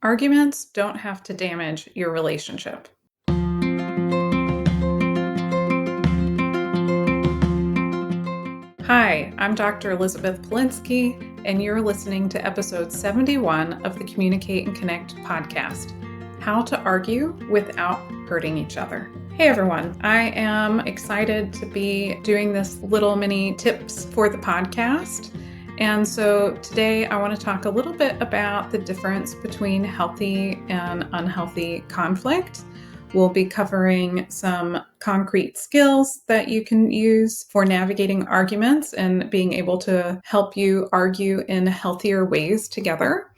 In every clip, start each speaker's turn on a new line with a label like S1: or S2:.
S1: Arguments don't have to damage your relationship. Hi, I'm Dr. Elizabeth Polinsky, and you're listening to episode 71 of the Communicate and Connect podcast, How to Argue Without Hurting Each Other. Hey everyone, I am excited to be doing this little mini tips for the podcast. And so today I want to talk a little bit about the difference between healthy and unhealthy conflict. We'll be covering some concrete skills that you can use for navigating arguments and being able to help you argue in healthier ways together.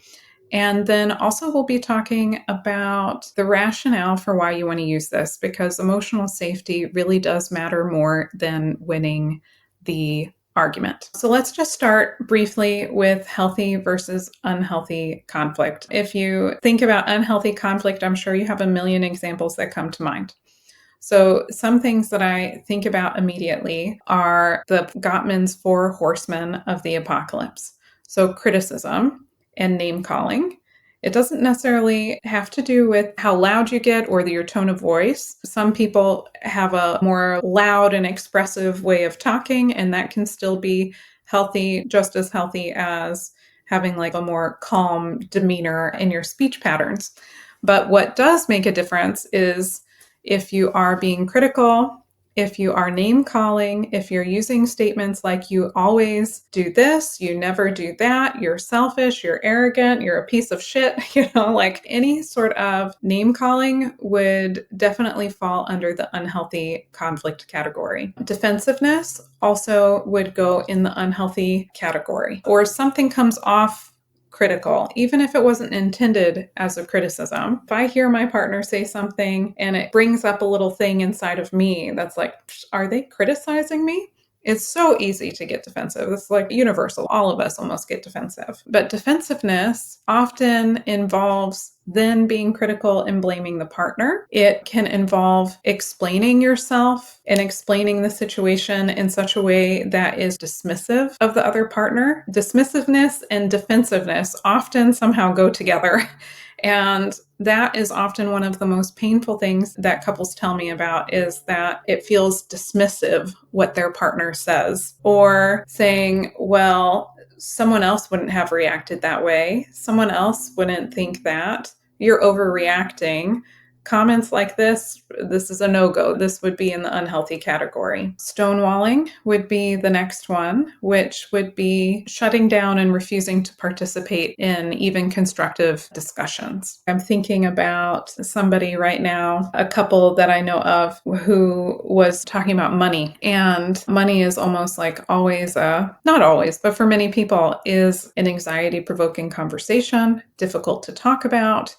S1: And then also we'll be talking about the rationale for why you want to use this, because emotional safety really does matter more than winning the argument. So let's just start briefly with healthy versus unhealthy conflict. If you think about unhealthy conflict, I'm sure you have a million examples that come to mind. So some things that I think about immediately are the Gottman's four horsemen of the apocalypse. So criticism and name calling. It doesn't necessarily have to do with how loud you get or your tone of voice. Some people have a more loud and expressive way of talking, and that can still be healthy, just as healthy as having like a more calm demeanor in your speech patterns. But what does make a difference is if you are being critical, if you are name calling, if you're using statements like you always do this, you never do that, you're selfish, you're arrogant, you're a piece of shit, like any sort of name calling would definitely fall under the unhealthy conflict category. Defensiveness also would go in the unhealthy category. Or something comes off critical, even if it wasn't intended as a criticism. If I hear my partner say something and it brings up a little thing inside of me that's like, are they criticizing me? It's so easy to get defensive. It's like universal. All of us almost get defensive. But defensiveness often involves then being critical and blaming the partner. It can involve explaining yourself and explaining the situation in such a way that is dismissive of the other partner. Dismissiveness and defensiveness often somehow go together. And that is often one of the most painful things that couples tell me about, is that it feels dismissive what their partner says, or saying, well, someone else wouldn't have reacted that way. Someone else wouldn't think that. You're overreacting. Comments like this is a no-go. This would be in the unhealthy category. Stonewalling would be the next one, which would be shutting down and refusing to participate in even constructive discussions. I'm thinking about somebody right now, a couple that I know of, who was talking about money. And money is almost like always, not always, but for many people is an anxiety-provoking conversation, difficult to talk about.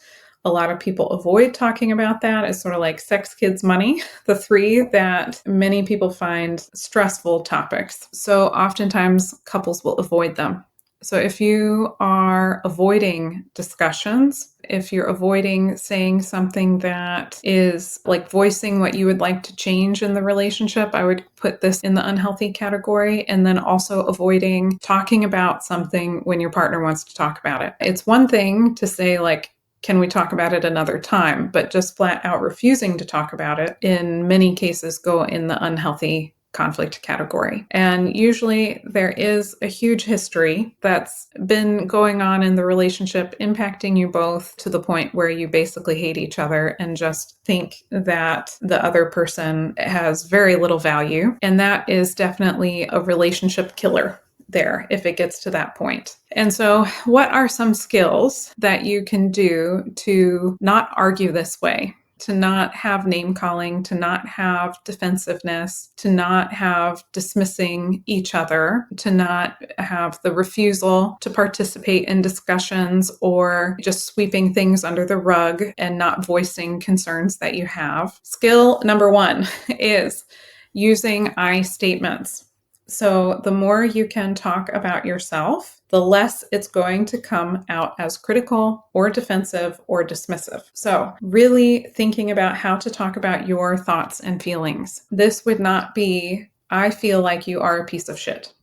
S1: A lot of people avoid talking about that. It's sort of like sex, kids, money, the three that many people find stressful topics. So oftentimes couples will avoid them. So if you are avoiding discussions, if you're avoiding saying something that is like voicing what you would like to change in the relationship, I would put this in the unhealthy category. And then also avoiding talking about something when your partner wants to talk about it. It's one thing to say like, can we talk about it another time? But just flat out refusing to talk about it in many cases go in the unhealthy conflict category. And usually there is a huge history that's been going on in the relationship, impacting you both to the point where you basically hate each other and just think that the other person has very little value. And that is definitely a relationship killer there if it gets to that point. And so what are some skills that you can do to not argue this way, to not have name calling, to not have defensiveness, to not have dismissing each other, to not have the refusal to participate in discussions or just sweeping things under the rug and not voicing concerns that you have? Skill number one is using I statements. So the more you can talk about yourself, the less it's going to come out as critical or defensive or dismissive. So really thinking about how to talk about your thoughts and feelings. This would not be, I feel like you are a piece of shit.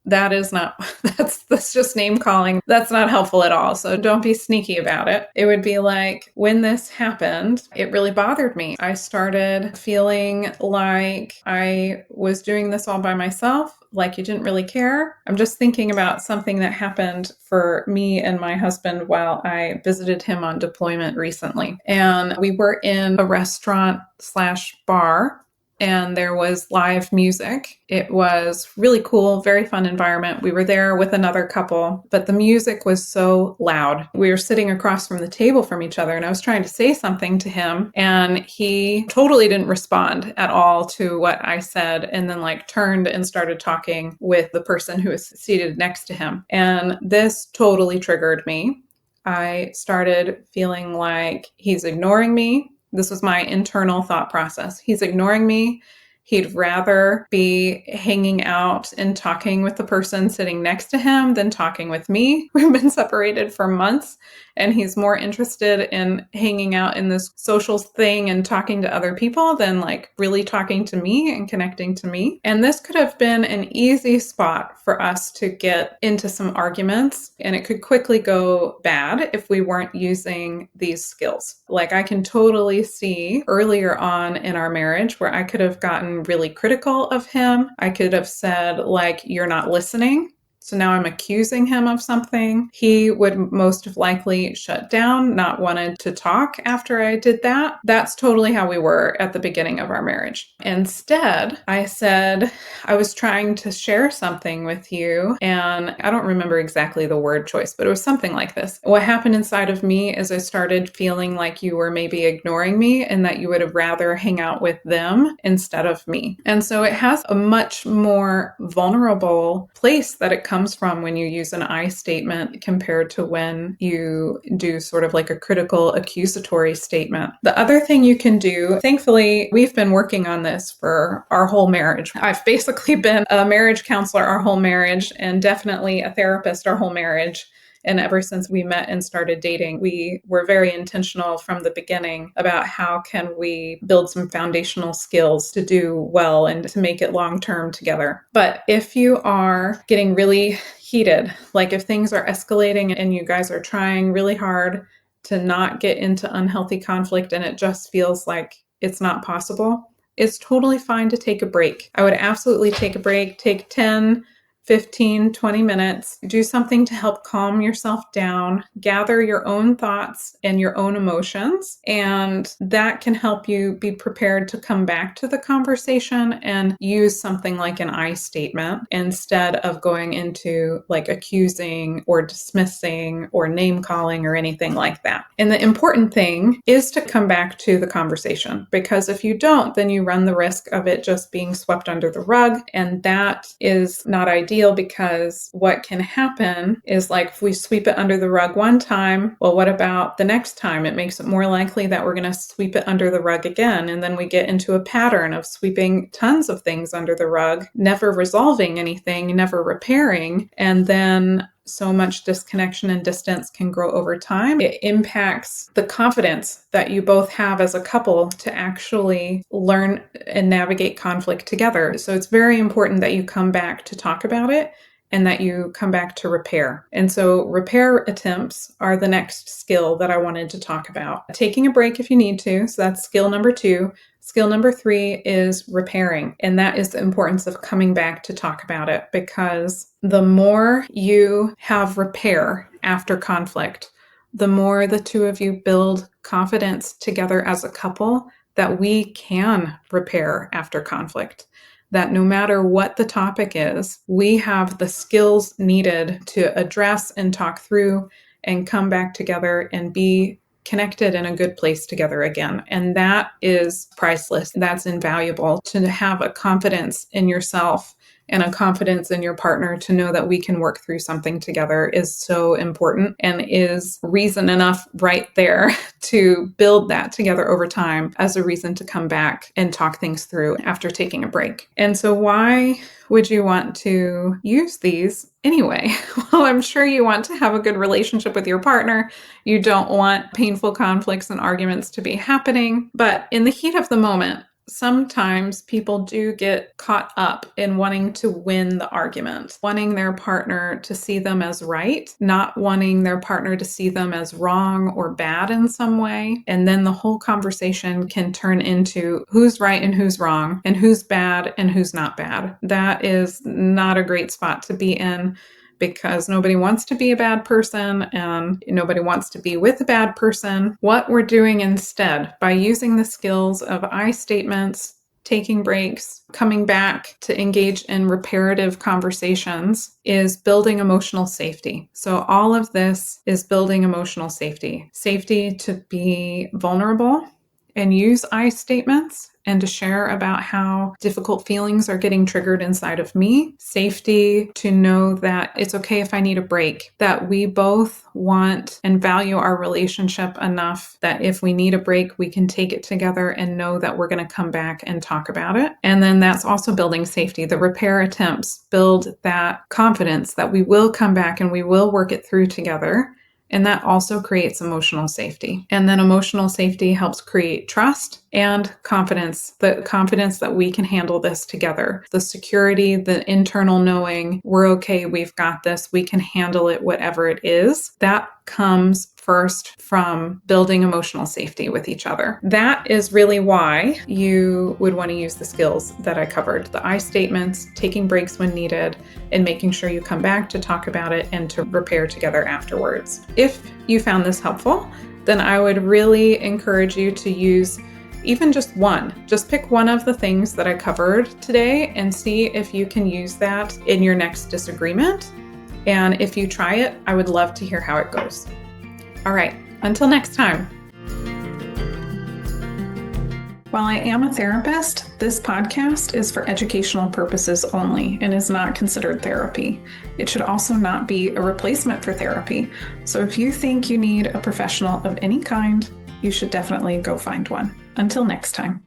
S1: That is not, that's just name calling. That's not helpful at all. So don't be sneaky about it. It would be like, when this happened, it really bothered me. I started feeling like I was doing this all by myself, like you didn't really care. I'm just thinking about something that happened for me and my husband while I visited him on deployment recently. And we were in a restaurant/bar, and there was live music. It was really cool, very fun environment. We were there with another couple, but the music was so loud. We were sitting across from the table from each other, and I was trying to say something to him, and he totally didn't respond at all to what I said, and then turned and started talking with the person who was seated next to him. And this totally triggered me. I started feeling like he's ignoring me. This was my internal thought process. He's ignoring me. He'd rather be hanging out and talking with the person sitting next to him than talking with me. We've been separated for months, and he's more interested in hanging out in this social thing and talking to other people than really talking to me and connecting to me. And this could have been an easy spot for us to get into some arguments, and it could quickly go bad if we weren't using these skills. I can totally see earlier on in our marriage where I could have gotten really critical of him. I could have said, you're not listening. So now I'm accusing him of something. He would most likely shut down, not wanted to talk after I did that. That's totally how we were at the beginning of our marriage. Instead, I said, I was trying to share something with you, and I don't remember exactly the word choice, but it was something like this. What happened inside of me is I started feeling like you were maybe ignoring me and that you would have rather hang out with them instead of me. And so it has a much more vulnerable place that it comes from when you use an I statement compared to when you do sort of a critical accusatory statement. The other thing you can do, thankfully, we've been working on this for our whole marriage. I've basically been a marriage counselor our whole marriage, and definitely a therapist our whole marriage. And ever since we met and started dating, we were very intentional from the beginning about how can we build some foundational skills to do well and to make it long-term together. But if you are getting really heated, if things are escalating and you guys are trying really hard to not get into unhealthy conflict and it just feels like it's not possible, it's totally fine to take a break. I would absolutely take a break, take 10, 15, 20 minutes, do something to help calm yourself down, gather your own thoughts and your own emotions, and that can help you be prepared to come back to the conversation and use something like an I statement instead of going into accusing or dismissing or name calling or anything like that. And the important thing is to come back to the conversation, because if you don't, then you run the risk of it just being swept under the rug, and that is not ideal, because what can happen is if we sweep it under the rug one time, well, what about the next time? It makes it more likely that we're going to sweep it under the rug again. And then we get into a pattern of sweeping tons of things under the rug, never resolving anything, never repairing. And then so much disconnection and distance can grow over time. It impacts the confidence that you both have as a couple to actually learn and navigate conflict together. So it's very important that you come back to talk about it and that you come back to repair. And so repair attempts are the next skill that I wanted to talk about. Taking a break if you need to. So that's skill number 2. Skill number 3 is repairing. And that is the importance of coming back to talk about it, because the more you have repair after conflict, the more the two of you build confidence together as a couple that we can repair after conflict. That no matter what the topic is, we have the skills needed to address and talk through and come back together and be connected in a good place together again. And that is priceless. That's invaluable, to have a confidence in yourself and a confidence in your partner to know that we can work through something together is so important, and is reason enough right there to build that together over time as a reason to come back and talk things through after taking a break. And so why would you want to use these anyway? Well, I'm sure you want to have a good relationship with your partner. You don't want painful conflicts and arguments to be happening. But in the heat of the moment, sometimes people do get caught up in wanting to win the argument, wanting their partner to see them as right, not wanting their partner to see them as wrong or bad in some way. And then the whole conversation can turn into who's right and who's wrong, and who's bad and who's not bad. That is not a great spot to be in, because nobody wants to be a bad person and nobody wants to be with a bad person. What we're doing instead, by using the skills of I statements, taking breaks, coming back to engage in reparative conversations, is building emotional safety. So all of this is building emotional safety. Safety to be vulnerable and use I statements and to share about how difficult feelings are getting triggered inside of me. Safety to know that it's okay if I need a break, that we both want and value our relationship enough that if we need a break, we can take it together and know that we're going to come back and talk about it. And then that's also building safety. The repair attempts build that confidence that we will come back and we will work it through together. And that also creates emotional safety. And then emotional safety helps create trust and confidence, the confidence that we can handle this together. The security, the internal knowing, we're okay, we've got this, we can handle it, whatever it is. That comes first from building emotional safety with each other. That is really why you would want to use the skills that I covered. The I statements, taking breaks when needed, and making sure you come back to talk about it and to repair together afterwards. If you found this helpful, then I would really encourage you to use even just one. Just pick one of the things that I covered today and see if you can use that in your next disagreement. And if you try it, I would love to hear how it goes. All right, until next time. While I am a therapist, this podcast is for educational purposes only and is not considered therapy. It should also not be a replacement for therapy. So if you think you need a professional of any kind, you should definitely go find one. Until next time.